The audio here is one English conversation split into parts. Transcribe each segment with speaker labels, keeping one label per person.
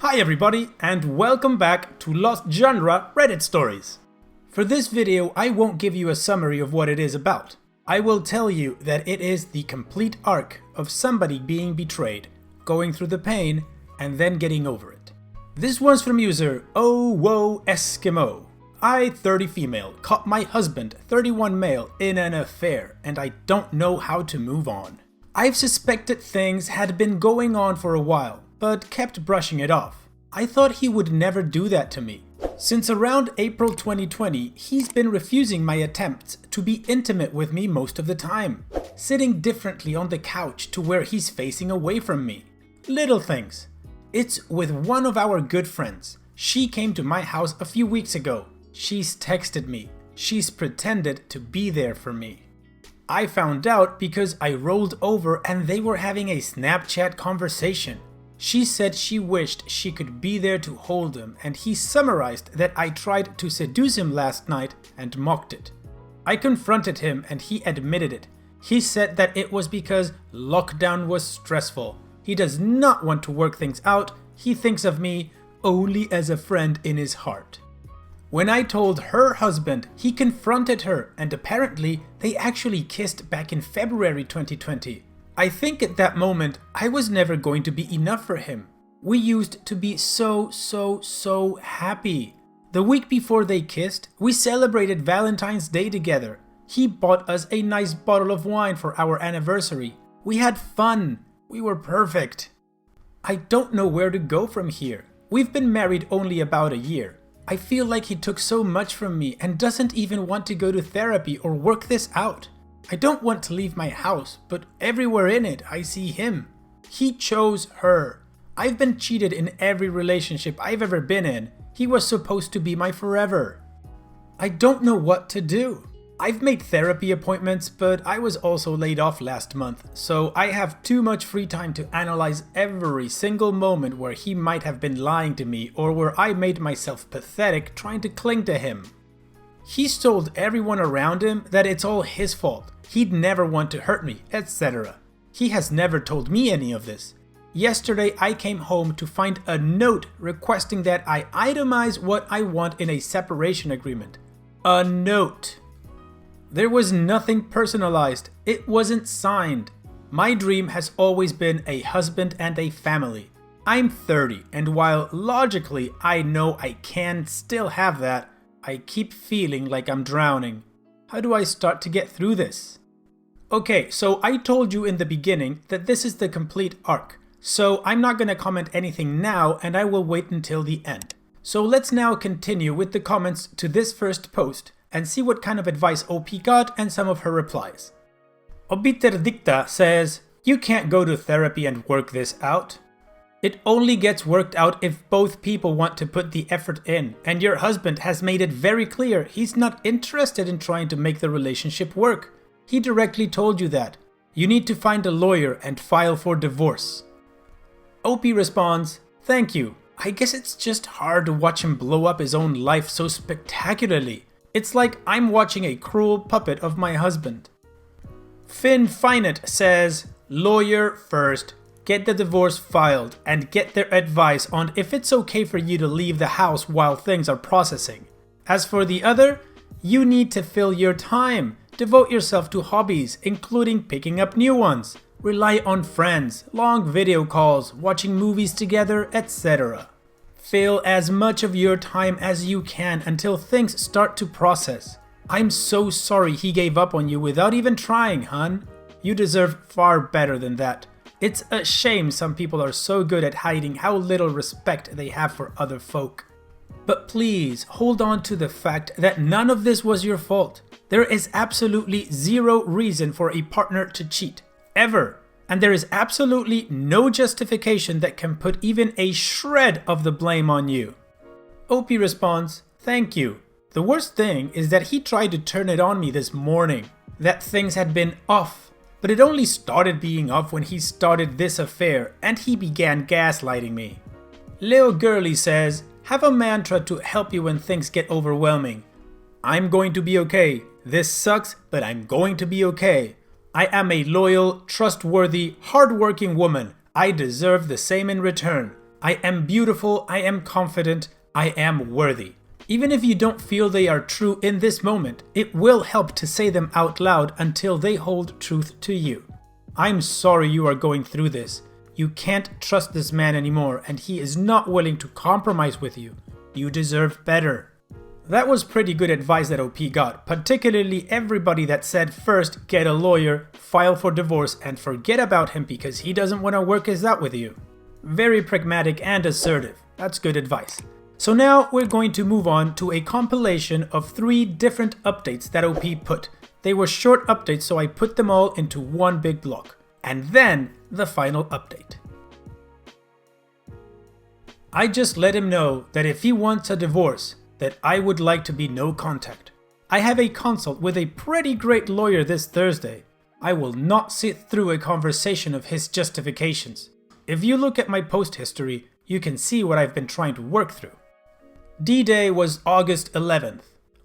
Speaker 1: Hi everybody, and welcome back to Lost Genre Reddit Stories. For this video, I won't give you a summary of what it is about. I will tell you that it is the complete arc of somebody being betrayed, going through the pain, and then getting over it. This one's from user Oh Whoa Eskimo. I, 30 female, caught my husband, 31 male, in an affair, and I don't know how to move on. I've suspected things had been going on for a while, but kept brushing it off. I thought he would never do that to me. Since around April 2020, he's been refusing my attempts to be intimate with me most of the time, sitting differently on the couch to where he's facing away from me. Little things. It's with one of our good friends. She came to my house a few weeks ago. She's texted me. She's pretended to be there for me. I found out because I rolled over and they were having a Snapchat conversation. She said she wished she could be there to hold him, and he summarized that I tried to seduce him last night and mocked it. I confronted him and he admitted it. He said that it was because lockdown was stressful. He does not want to work things out. He thinks of me only as a friend in his heart. When I told her husband, he confronted her, and apparently they actually kissed back in February 2020. I think at that moment, I was never going to be enough for him. We used to be so happy. The week before they kissed, we celebrated Valentine's Day together. He bought us a nice bottle of wine for our anniversary. We had fun. We were perfect. I don't know where to go from here. We've been married only about a year. I feel like he took so much from me and doesn't even want to go to therapy or work this out. I don't want to leave my house, but everywhere in it I see him. He chose her. I've been cheated in every relationship I've ever been in. He was supposed to be my forever. I don't know what to do. I've made therapy appointments, but I was also laid off last month, so I have too much free time to analyze every single moment where he might have been lying to me or where I made myself pathetic trying to cling to him. He's told everyone around him that it's all his fault. He'd never want to hurt me, etc. He has never told me any of this. Yesterday I came home to find a note requesting that I itemize what I want in a separation agreement. A note. There was nothing personalized. It wasn't signed. My dream has always been a husband and a family. I'm 30, and while logically I know I can still have that, I keep feeling like I'm drowning. How do I start to get through this? Okay, so I told you in the beginning that this is the complete arc, so I'm not gonna comment anything now and I will wait until the end. So let's now continue with the comments to this first post and see what kind of advice OP got and some of her replies. Obiterdicta says, "You can't go to therapy and work this out. It only gets worked out if both people want to put the effort in, and your husband has made it very clear he's not interested in trying to make the relationship work. He directly told you that. You need to find a lawyer and file for divorce." OP responds, "Thank you. I guess it's just hard to watch him blow up his own life so spectacularly. It's like I'm watching a cruel puppet of my husband." Finn Finet says, "Lawyer first. Get the divorce filed and get their advice on if it's okay for you to leave the house while things are processing. As for the other, you need to fill your time. Devote yourself to hobbies, including picking up new ones. Rely on friends, long video calls, watching movies together, etc. Fill as much of your time as you can until things start to process. I'm so sorry he gave up on you without even trying, hun. You deserve far better than that. It's a shame some people are so good at hiding how little respect they have for other folk. But please hold on to the fact that none of this was your fault. There is absolutely zero reason for a partner to cheat, ever. And there is absolutely no justification that can put even a shred of the blame on you." OP responds, "Thank you. The worst thing is that he tried to turn it on me this morning, that things had been off. But it only started being off when he started this affair and he began gaslighting me." Leo Gurley says, "Have a mantra to help you when things get overwhelming. I'm going to be okay. This sucks, but I'm going to be okay. I am a loyal, trustworthy, hardworking woman. I deserve the same in return. I am beautiful, I am confident, I am worthy. Even if you don't feel they are true in this moment, it will help to say them out loud until they hold truth to you. I'm sorry you are going through this. You can't trust this man anymore, and he is not willing to compromise with you. You deserve better. That was pretty good advice that OP got, particularly everybody that said first get a lawyer, file for divorce, and forget about him because he doesn't want to work this out with you. Very pragmatic and assertive. That's good advice. So now we're going to move on to a compilation of 3 different updates that OP put. They were short updates, so I put them all into one big block. And then the final update. I just let him know that if he wants a divorce, that I would like to be no contact. I have a consult with a pretty great lawyer this Thursday. I will not sit through a conversation of his justifications. If you look at my post history, you can see what I've been trying to work through. D-Day was August 11th.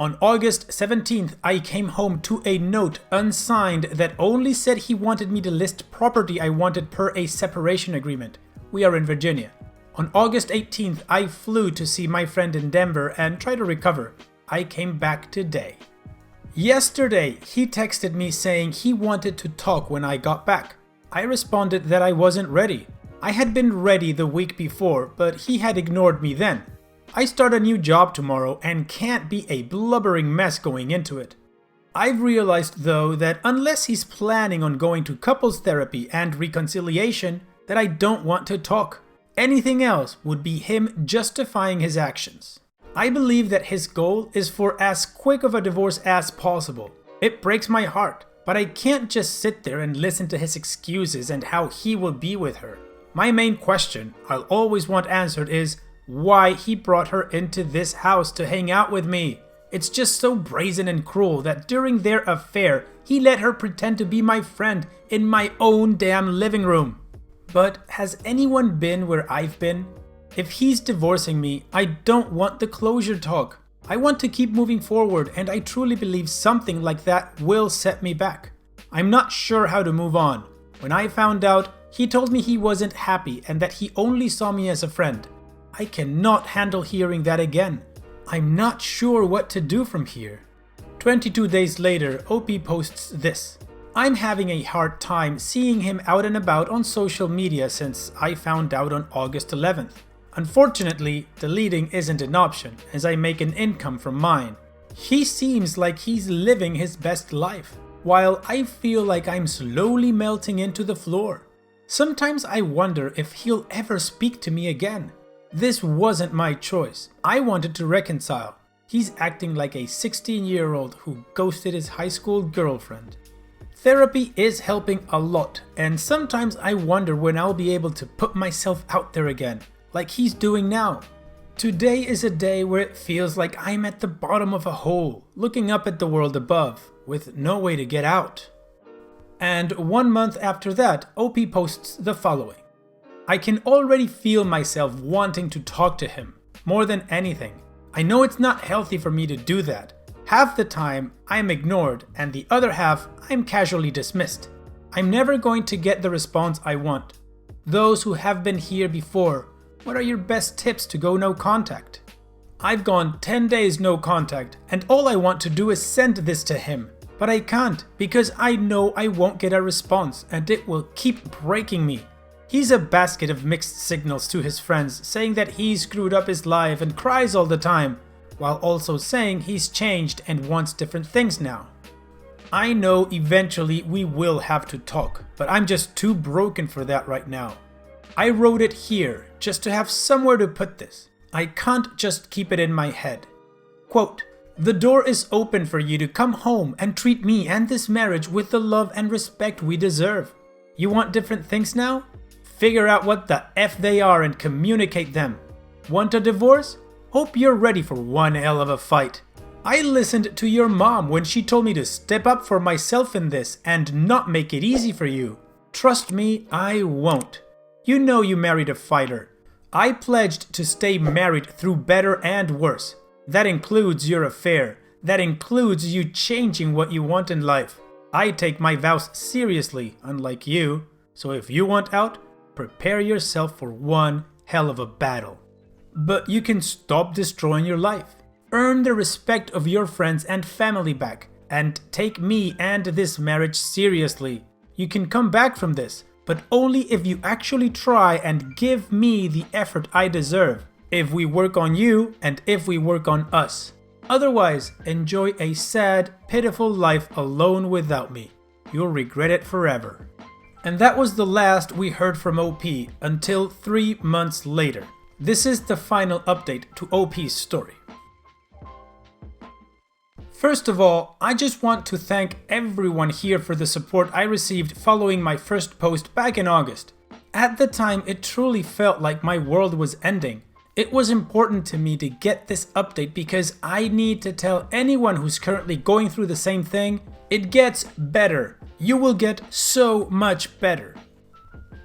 Speaker 1: On August 17th, I came home to a note unsigned that only said he wanted me to list property I wanted per a separation agreement. We are in Virginia. On August 18th, I flew to see my friend in Denver and try to recover. I came back today. Yesterday, he texted me saying he wanted to talk when I got back. I responded that I wasn't ready. I had been ready the week before, but he had ignored me then. I start a new job tomorrow and can't be a blubbering mess going into it. I've realized though that unless he's planning on going to couples therapy and reconciliation, that I don't want to talk. Anything else would be him justifying his actions. I believe that his goal is for as quick of a divorce as possible. It breaks my heart, but I can't just sit there and listen to his excuses and how he will be with her. My main question I'll always want answered is why he brought her into this house to hang out with me. It's just so brazen and cruel that during their affair, he let her pretend to be my friend in my own damn living room. But has anyone been where I've been? If he's divorcing me, I don't want the closure talk. I want to keep moving forward, and I truly believe something like that will set me back. I'm not sure how to move on. When I found out, he told me he wasn't happy and that he only saw me as a friend. I cannot handle hearing that again. I'm not sure what to do from here. 22 days later, OP posts this. I'm having a hard time seeing him out and about on social media since I found out on August 11th. Unfortunately, deleting isn't an option as I make an income from mine. He seems like he's living his best life, while I feel like I'm slowly melting into the floor. Sometimes I wonder if he'll ever speak to me again. This wasn't my choice. I wanted to reconcile. He's acting like a 16-year-old who ghosted his high school girlfriend. Therapy is helping a lot, and sometimes I wonder when I'll be able to put myself out there again, like he's doing now. Today is a day where it feels like I'm at the bottom of a hole, looking up at the world above, with no way to get out. And 1 month after that, OP posts the following. I can already feel myself wanting to talk to him, more than anything. I know it's not healthy for me to do that. Half the time, I'm ignored, and the other half, I'm casually dismissed. I'm never going to get the response I want. Those who have been here before, what are your best tips to go no contact? I've gone 10 days no contact, and all I want to do is send this to him. But I can't, because I know I won't get a response, and it will keep breaking me. He's a basket of mixed signals to his friends, saying that he screwed up his life and cries all the time, while also saying he's changed and wants different things now. I know eventually we will have to talk, but I'm just too broken for that right now. I wrote it here just to have somewhere to put this. I can't just keep it in my head. Quote, "The door is open for you to come home and treat me and this marriage with the love and respect we deserve. You want different things now? Figure out what the F they are and communicate them. Want a divorce? Hope you're ready for one hell of a fight. I listened to your mom when she told me to step up for myself in this and not make it easy for you. Trust me, I won't. You know you married a fighter. I pledged to stay married through better and worse. That includes your affair. That includes you changing what you want in life. I take my vows seriously, unlike you. So if you want out, prepare yourself for one hell of a battle. But you can stop destroying your life. Earn the respect of your friends and family back, and take me and this marriage seriously. You can come back from this, but only if you actually try and give me the effort I deserve. If we work on you and if we work on us. Otherwise, enjoy a sad, pitiful life alone without me. You'll regret it forever. And that was the last we heard from OP until 3 months later. This is the final update to OP's story. First of all, I just want to thank everyone here for the support I received following my first post back in August. At the time, it truly felt like my world was ending. It was important to me to get this update because I need to tell anyone who's currently going through the same thing, it gets better. You will get so much better.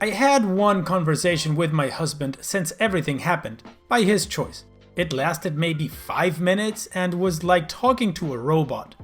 Speaker 1: I had one conversation with my husband since everything happened, by his choice. It lasted maybe 5 minutes and was like talking to a robot.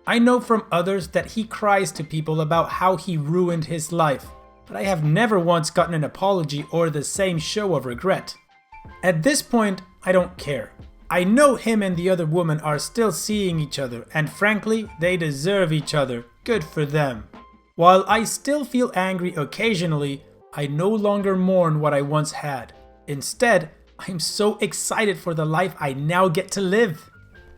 Speaker 1: I know from others that he cries to people about how he ruined his life, but I have never once gotten an apology or the same show of regret. At this point, I don't care. I know him and the other woman are still seeing each other, and frankly, they deserve each other. Good for them. While I still feel angry occasionally, I no longer mourn what I once had. Instead, I'm so excited for the life I now get to live.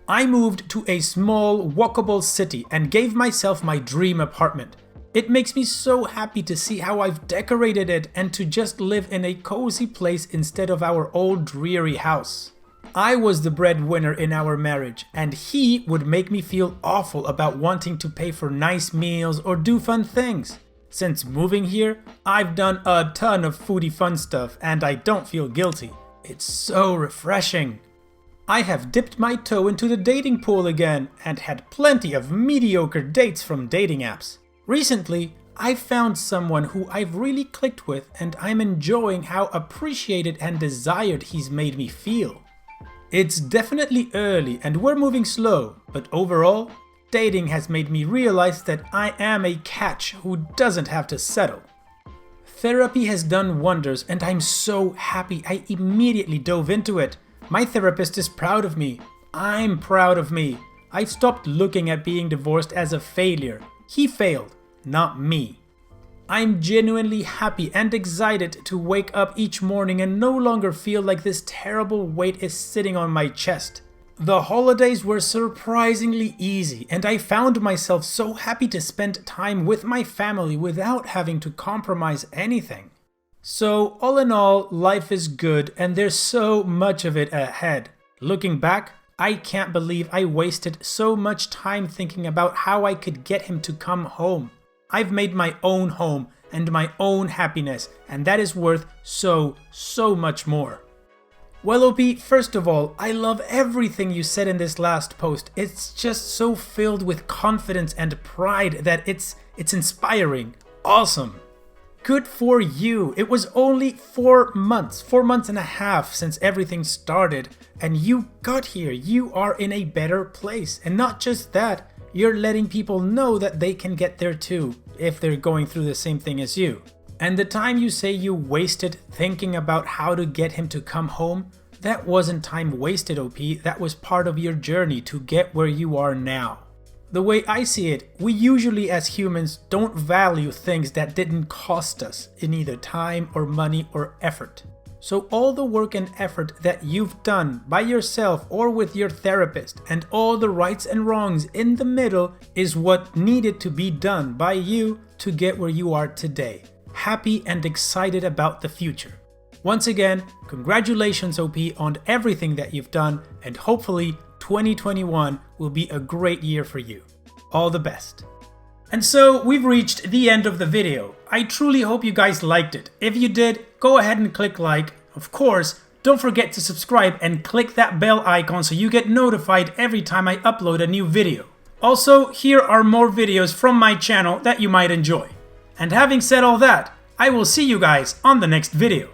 Speaker 1: I moved to a small, walkable city and gave myself my dream apartment. It makes me so happy to see how I've decorated it and to just live in a cozy place instead of our old dreary house. I was the breadwinner in our marriage, and he would make me feel awful about wanting to pay for nice meals or do fun things. Since moving here, I've done a ton of foodie fun stuff and I don't feel guilty. It's so refreshing. I have dipped my toe into the dating pool again and had plenty of mediocre dates from dating apps. Recently, I've found someone who I've really clicked with and I'm enjoying how appreciated and desired he's made me feel. It's definitely early and we're moving slow, but overall, dating has made me realize that I am a catch who doesn't have to settle. Therapy has done wonders and I'm so happy I immediately dove into it. My therapist is proud of me. I'm proud of me. I've stopped looking at being divorced as a failure. He failed, not me. I'm genuinely happy and excited to wake up each morning and no longer feel like this terrible weight is sitting on my chest. The holidays were surprisingly easy and I found myself so happy to spend time with my family without having to compromise anything. So all in all, life is good and there's so much of it ahead. Looking back, I can't believe I wasted so much time thinking about how I could get him to come home. I've made my own home and my own happiness, and that is worth so much more. Well, OP, first of all, I love everything you said in this last post. It's just so filled with confidence and pride that it's inspiring. Awesome. Good for you. It was only 4 months and a half since everything started, and you got here. You are in a better place. And not just that, you're letting people know that they can get there too, if they're going through the same thing as you. And the time you say you wasted thinking about how to get him to come home, that wasn't time wasted, OP. That was part of your journey to get where you are now. The way I see it, we usually as humans don't value things that didn't cost us in either time or money or effort. So all the work and effort that you've done by yourself or with your therapist and all the rights and wrongs in the middle is what needed to be done by you to get where you are today. Happy and excited about the future. Once again, congratulations OP on everything that you've done, and hopefully 2021 will be a great year for you. All the best. And so we've reached the end of the video. I truly hope you guys liked it. If you did, go ahead and click like. Of course, don't forget to subscribe and click that bell icon so you get notified every time I upload a new video. Also, here are more videos from my channel that you might enjoy. And having said all that, I will see you guys on the next video.